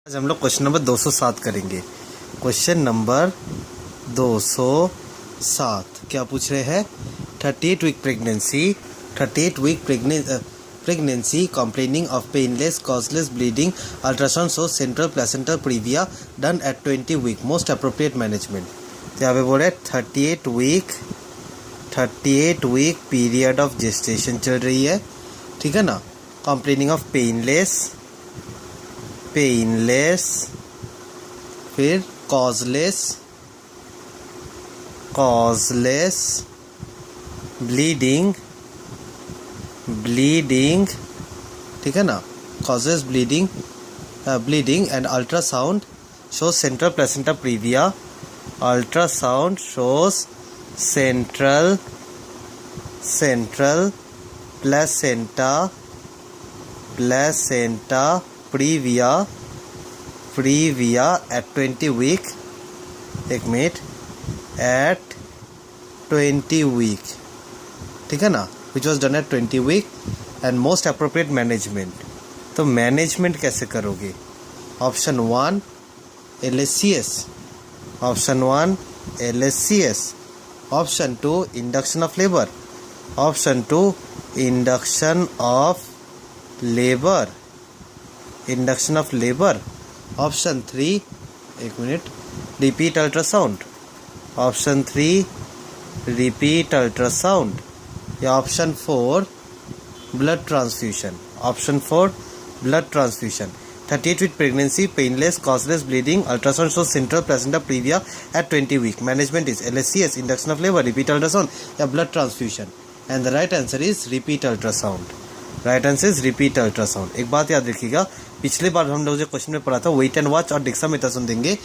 आज हम लोग क्वेश्चन नंबर 207 करेंगे। क्वेश्चन नंबर 207 क्या पूछ रहे हैं? 38 week pregnancy complaining of painless causeless bleeding, ultrasound shows central placental previa done at 20 week, most appropriate management। तो यहाँ पे बोल रहे 38 वीक पीरियड ऑफ जेस्टेशन चल रही है, ठीक है ना। complaining of पेनलेस, फिर कॉजलेस ब्लीडिंग, ठीक है ना, causes bleeding and ultrasound shows central placenta previa, ultrasound shows central placenta previa at 20 week, एक मिनट, at 20 week, ठीक है ना, which was done at 20 week and most appropriate management। तो management कैसे करोगे? Option 1 LSCS, option 2 induction of labour, option 2 induction of labour, option 3 एक minute repeat ultrasound, option 3 repeat ultrasound, या option 4 blood transfusion, 38 week pregnancy, painless causeless bleeding, ultrasound shows central placenta previa at 20 week, management is LSCS, induction of labour, repeat ultrasound या blood transfusion. And the right answer is repeat ultrasound. एक बात याद रखिएगा, पिछले बार हम लोग जो question में पढ़ा था वेट एंड वॉच और डेक्सामेथासोन देंगे,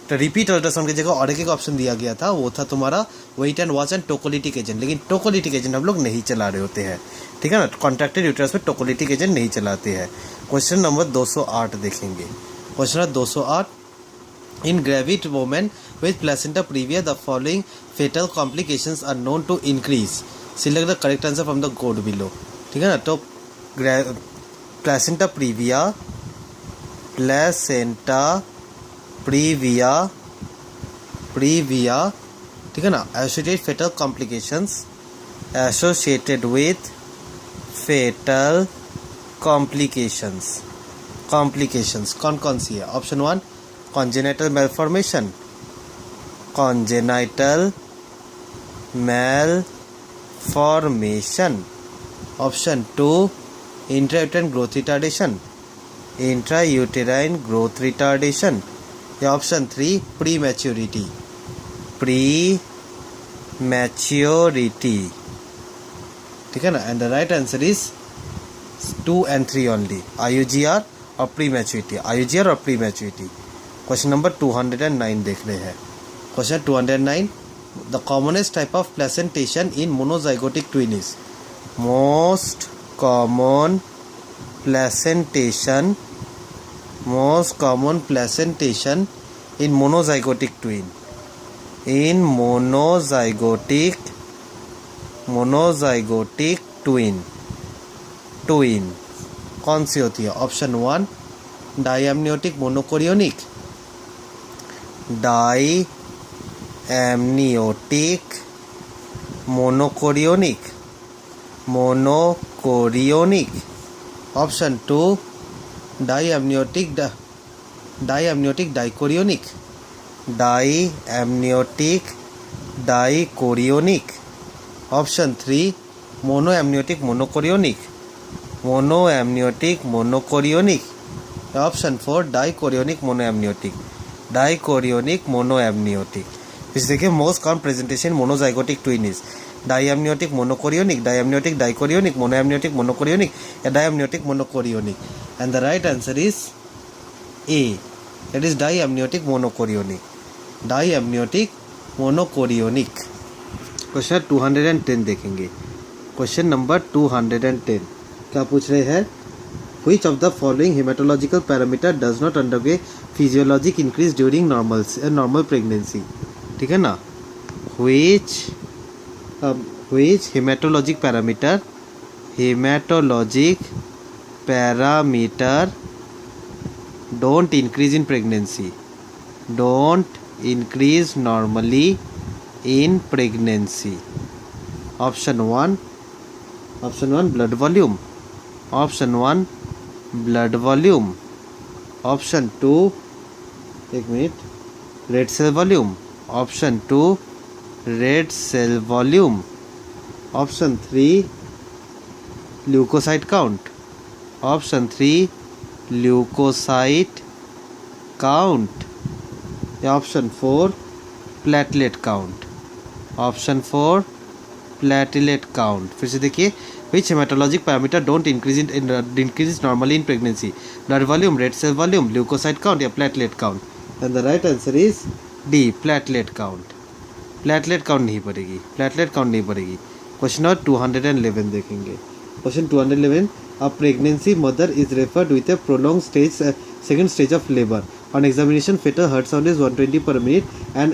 तो रिपीट अल्ट्रासाउंड की जगह और एक ऑप्शन दिया गया था, वो था तुम्हारा wait and watch and tocolytic agent. लेकिन टोकोलिटिक एजेंट हम लोग नहीं चला रहे होते हैं, ठीक है ना। कॉन्ट्रैक्टेड यूट्रस में टोकोलिटिक एजेंट नहीं चलाते हैं। क्वेश्चन नंबर 208 देखेंगे। Question number 208, in gravid women with placenta previa the following fetal complications are known to increase, select the correct answer from the code below, ठीक है ना। तो प्लेसेंटा प्रीविया, ठीक है ना, associated fetal complications, associated with fetal complications कौन कौन सी है? Option 1 congenital malformation, option 2 intrauterine growth retardation, या ऑप्शन 3 प्री मैच्योरिटी, ठीक है ना। And the right answer is 2 and 3 only, IUGR और प्री मैच्योरिटी। क्वेश्चन नंबर 209 देख रहे हैं। Question 209, the commonest type of placentation in monozygotic twin is, most common placentation in monozygotic twin, कौन सी होती है? Option 1 diamniotic monochorionic, option 2 diamniotic dichorionic, option 3 monoamniotic monochorionic, option 4 dichorionic monoamniotic. इस देखिए, most common presentation monozygotic twin is diamniotic monochorionic, diamniotic dichorionic, monoamniotic monochorionic या diamniotic monochorionic. And the right answer is A, that is diamniotic monochorionic. Question 210 देखेंगे। Question number 210 क्या पूछ रहे हैं? Which of the following hematological parameter does not undergo physiologic increase during normal pregnancy, ठीक है ना। Which hematologic parameter don't increase in pregnancy, don't increase normally in pregnancy. Option 1 blood volume, option 1 blood volume, option 2 एक minute red cell volume, option 2 red cell volume, option 3 leukocyte count, option 3 leukocyte count, option 4 platelet count, option 4 platelet count. फिर से देखिए, which hematologic parameter don't increase normally in pregnancy? Blood volume, red cell volume, leukocyte count या platelet count? And the right answer is D, platelet count. Platelet count नहीं पड़ेगी, platelet count नहीं पड़ेगी। Question number 211 देखेंगे। Question 211, a pregnancy mother is referred with A prolong stage second stage of labour. On examination fetal heart sound is 120 per minute and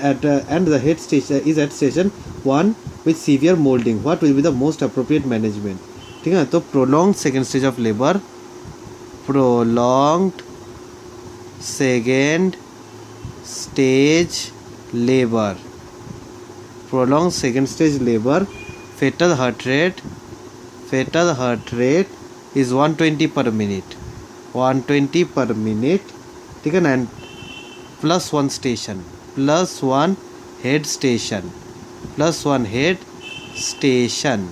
the head station is at station 1 with severe molding. What will be the most appropriate management? ठीक है, तो prolonged second stage of labor, prolonged second stage labor, prolonged second stage labor, fetal heart rate is 120 per minute, 120 per minute, ठीक है ना, and +1 station, +1 head station, +1 head station,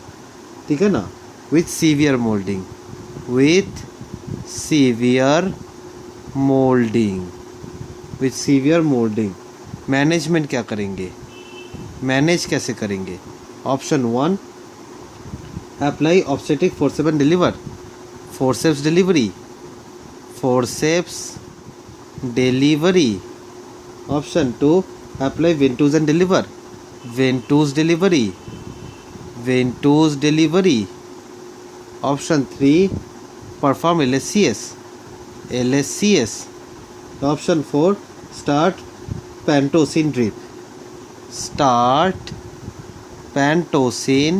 ठीक है ना, with severe moulding, with severe moulding, with severe moulding. Management क्या करेंगे, manage कैसे करेंगे? Option 1 apply obstetric forceps and deliver, forceps delivery, forceps delivery. Option 2 apply ventouse and deliver, ventouse delivery, ventouse delivery. Option 3 perform LSCS, LSCS। Option 4 start pitocin drip, start pitocin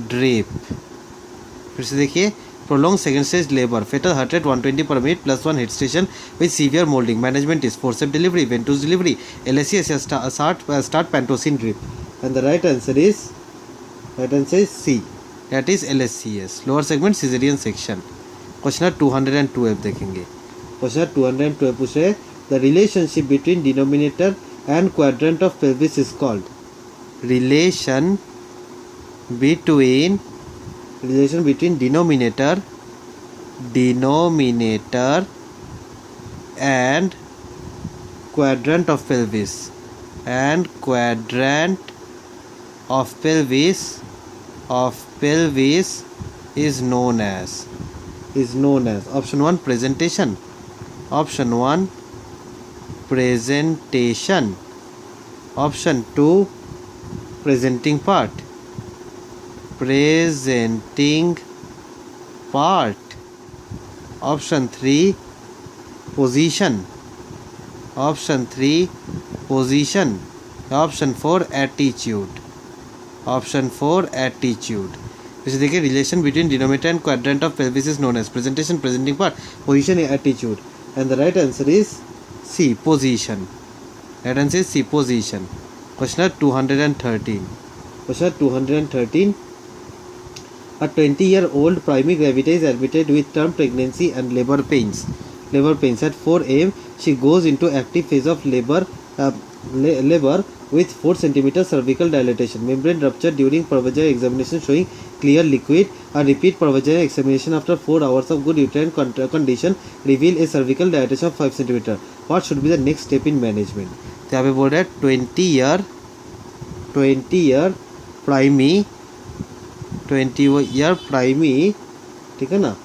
drip. फिर से देखिए, prolonged second stage labor, fetal heart rate 120 per minute, +1 head station with severe molding. Management is forceps delivery, ventouse delivery, LSCS या start pantocin drip. And the right answer is C, that is LSCS, lower segment cesarean section. Question 212 देखेंगे। Question 212 पूछ रहे, the relationship between denominator and quadrant of pelvis is called, relation between denominator and quadrant of pelvis, is known as option 1 presentation, option 1 presentation, option 2 presenting part, option 3 position, option 4 attitude, जैसे देखिए, relation between denominator and quadrant of pelvis is known as presentation, presenting part, position या attitude. And the right answer is C, position. Right answer is C, position. Question 213, question 213, a 20-year-old primary gravida is admitted with term pregnancy and labor pains. At 4 a.m. she goes into active phase of labor with 4 cm cervical dilatation. Membrane rupture during pervaginal examination showing clear liquid. A repeat pervaginal examination after 4 hours of good uterine condition reveal a cervical dilatation of 5 cm. What should be the next step in management? तो यहाँ पे बोल रहा है 20 year primary, ठीक है ना,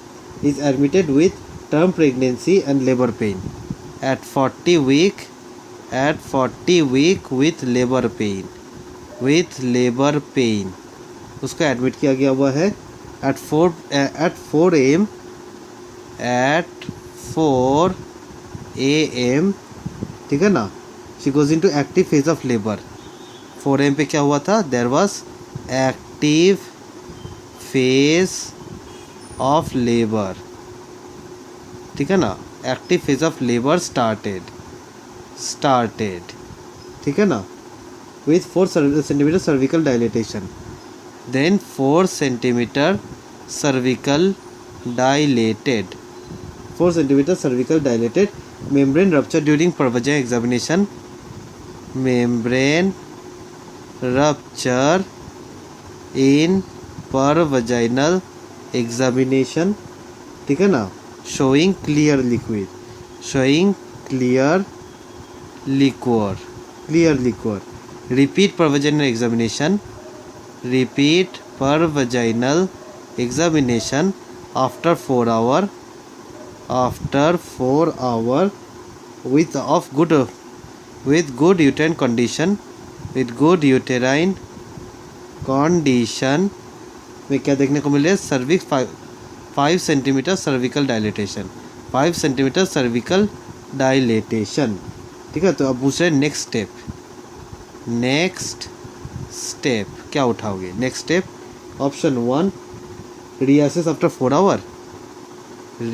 is admitted with term pregnancy and labor pain at 40 week with labor pain, उसको एडमिट किया गया हुआ है at 4 a.m. ठीक है ना, she goes into active phase of labor। 4 a.m. पे क्या हुआ था, there was active phase of labor, ठीक है ना, active phase of labour started, ठीक है ना, with 4 centimeter cervical dilatation, then 4 centimeter cervical dilated, 4 centimeter cervical dilated, membrane rupture during pervaginal examination, membrane rupture in pervaginal examination, ठीक है ना, showing clear liquid, showing clear liquor, repeat pervaginal examination, repeat pervaginal examination after 4 hour, with good uterine condition, में क्या देखने को मिले, cervix 5 centimetre cervical dilatation, 5 centimetre cervical dilatation, ठीक है। तो अब पूछ रहे नेक्स्ट स्टेप क्या उठाओगे, next step option 1 reassess after 4 hour,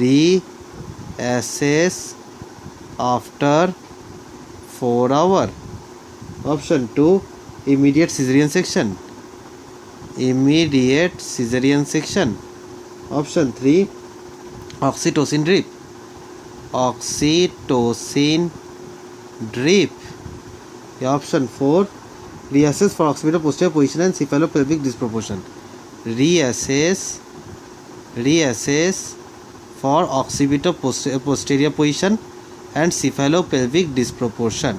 reassess after 4 hour, option 2 immediate caesarean section, option 3 oxytocin drip, या option 4 reassess for occipital posterior position and cephalopelvic disproportion, reassess for occipital posterior position and cephalopelvic disproportion.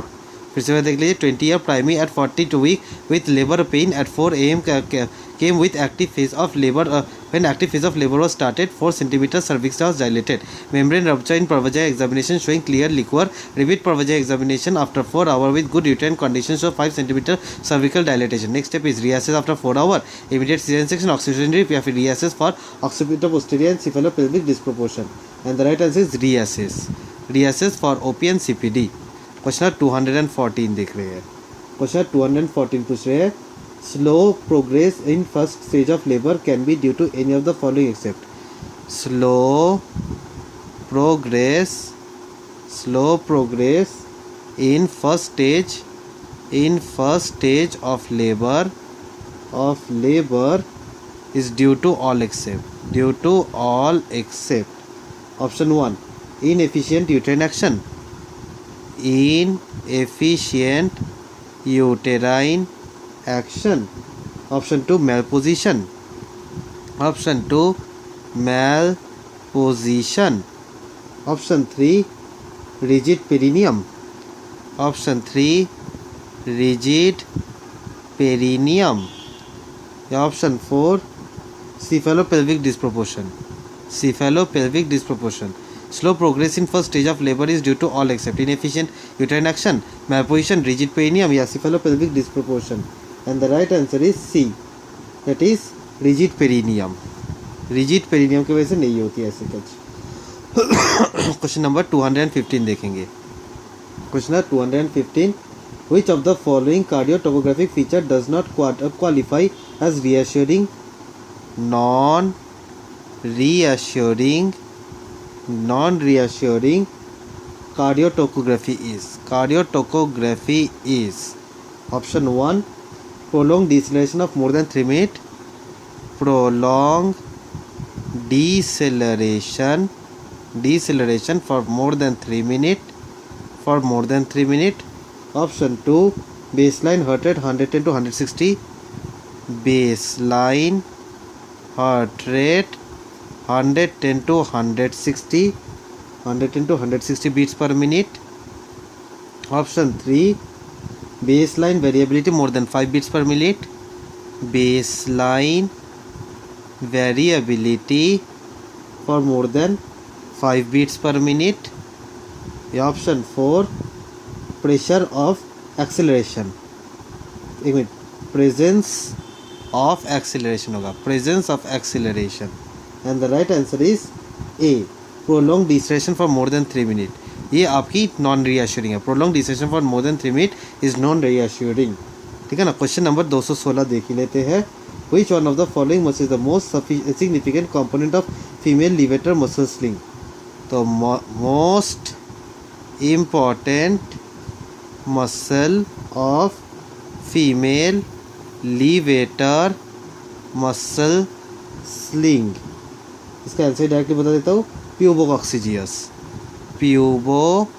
फिर से देख लीजिए, 20 year primary eight 42 week with labour pain at 4 AM came with active phase of labor when active phase of labor was started, 4 centimeter cervix was dilated, membrane rupture in pervaginal examination showing clear liquor, repeat pervaginal examination after 4 hour with good uterine conditions, show 5 centimeter cervical dilatation. Next step is reassess after 4 hour, immediate cesarean section, oxygen drip, या फिर reassess for occipital posterior and cephalopelvic disproportion, and the right answer is reassess for OP and CPD. Question 214 देख रहे हैं, question 214 पूछ रहे हैं, slow progress in first stage of labour can be due to any of the following except, slow progress in first stage of labor is due to all except option 1 inefficient uterine action, option 2 malposition, option 3 rigid perineum, या option 4 cephalopelvic disproportion. Slow progress in first stage of labor is due to all except inefficient uterine action, malposition, rigid perineum, या cephalopelvic disproportion, and the right answer is C, that is rigid perineum की वजह से नहीं होती ऐसे कुछ। Question number 215 देखेंगे, question 215, which of the following cardiotopographic feature does not qualify as reassuring? Non-reassuring cardiotopography is option 1 prolonged deceleration of more than 3 minutes, prolonged deceleration for more than 3 minutes, option 2 baseline heart rate 110 to 160, baseline heart rate 110 to 160 beats per minute, option 3 baseline variability more than 5 beats per minute, baseline variability for more than 5 beats per minute, या option 4 pressure of acceleration, एक minute, presence of acceleration, and the right answer is A, prolonged deceleration for more than 3 minutes. ये आपकी non reassuring है, prolonged deceleration for more than 3 minutes is non reassuring, ठीक है ना। Question number 216 देख ही लेते हैं, which one of the following muscle is the most significant component of female levator muscle sling? तो most important muscle of female levator muscle sling. इसका answer directly बता देता हूँ, प्यूबोकॉक्सिजियस। प्यूबोकॉक्सिजियस।